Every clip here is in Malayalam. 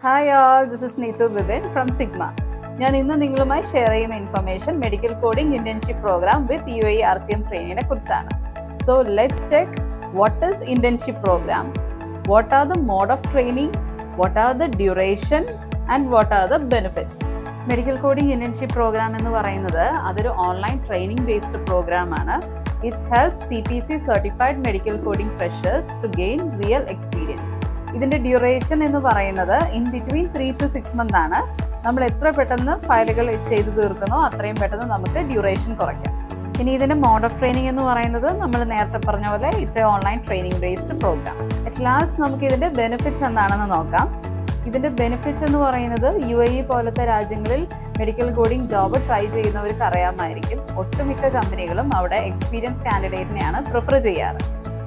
Hi all, this is Neetu Bibin from Cigma. ഞാൻ ഇന്ന് നിങ്ങളുമായി ഷെയർ ചെയ്യുന്ന information medical coding internship program with UAE RCM ട്രെയിനിങ്ങിനെ കുറിച്ചാണ്. So let's check what is internship program, what are the mode of training, what are the duration and what are the benefits. Medical coding internship program എന്ന് പറയുന്നത് അതൊരു ഓൺലൈൻ ട്രെയിനിങ് ബേസ്ഡ് പ്രോഗ്രാം ആണ്. It helps CPC certified medical coding freshers to gain real experience. ഇതിന്റെ ഡ്യൂറേഷൻ എന്ന് പറയുന്നത് ഇൻ ബിറ്റ്വീൻ 3 to 6 months ആണ്. നമ്മൾ എത്ര പെട്ടെന്ന് ഫയലുകൾ ചെയ്തു തീർക്കുന്നോ അത്രയും പെട്ടെന്ന് നമുക്ക് ഡ്യൂറേഷൻ കുറയ്ക്കാം. ഇനി ഇതിന്റെ മോഡ് ഓഫ് ട്രെയിനിങ് എന്ന് പറയുന്നത് നമ്മൾ നേരത്തെ പറഞ്ഞ പോലെ it's a online training based program. At last നമുക്ക് ഇതിന്റെ ബെനിഫിറ്റ്സ് എന്താണെന്ന് നോക്കാം. ഇതിന്റെ ബെനിഫിറ്റ്സ് എന്ന് പറയുന്നത് UAE പോലത്തെ രാജ്യങ്ങളിൽ മെഡിക്കൽ കോഡിംഗ് ജോബ് ട്രൈ ചെയ്യുന്നവർക്ക് അറിയാമായിരിക്കും. ഒട്ടുമിക്ക കമ്പനികളും അവിടെ എക്സ്പീരിയൻസ് കാൻഡിഡേറ്റിനെയാണ് പ്രിഫർ ചെയ്യാറ്.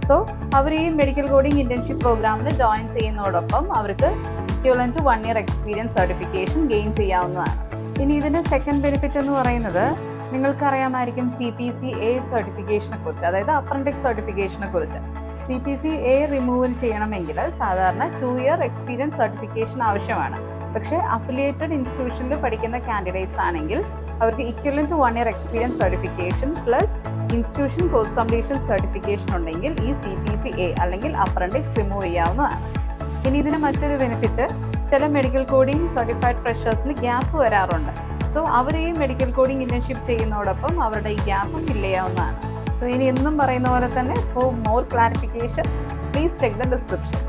സോ അവർ ഈ മെഡിക്കൽ കോഡിംഗ് ഇന്റേൺഷിപ്പ് പ്രോഗ്രാമിൽ ജോയിൻ ചെയ്യുന്നതോടൊപ്പം അവർക്ക് equivalent to 1 year experience certification gain ചെയ്യാവുന്നതാണ്. ഇനി ഇതിന്റെ സെക്കൻഡ് ബെനിഫിറ്റ് എന്ന് പറയുന്നത് നിങ്ങൾക്ക് അറിയാമായിരിക്കും CPCA സർട്ടിഫിക്കേഷനെ കുറിച്ച്, അതായത് അപ്രന്റിസ് സർട്ടിഫിക്കേഷനെ കുറിച്ച്. CPCA റിമൂവൽ ചെയ്യണമെങ്കിൽ സാധാരണ 2 year എക്സ്പീരിയൻസ് സർട്ടിഫിക്കേഷൻ ആവശ്യമാണ്. പക്ഷേ അഫിലിയേറ്റഡ് ഇൻസ്റ്റിറ്റ്യൂഷനിൽ പഠിക്കുന്ന കാൻഡിഡേറ്റ്സ് ആണെങ്കിൽ അവർക്ക് equivalent to 1 year experience certification plus institution course completion certification ഉണ്ടെങ്കിൽ ഈ CPCA അല്ലെങ്കിൽ അപ്രന്റിസ് റിമൂവ് ചെയ്യാവുന്നതാണ്. ഇനി ഇതിന് മറ്റൊരു ബെനിഫിറ്റ്, ചില മെഡിക്കൽ കോഡിംഗ് സർട്ടിഫൈഡ് ഫ്രഷേഴ്സിന് ഗ്യാപ്പ് വരാറുണ്ട്. സോ അവർ ഈ മെഡിക്കൽ കോഡിംഗ് ഇന്റേൺഷിപ്പ് ചെയ്യുന്നതോടൊപ്പം അവരുടെ ഈ ഗ്യാപ്പ് ഫില്ല് ചെയ്യാവുന്നതാണ്. സോ ഇനി എന്നും പറയുന്ന പോലെ തന്നെ for more clarification please check the description.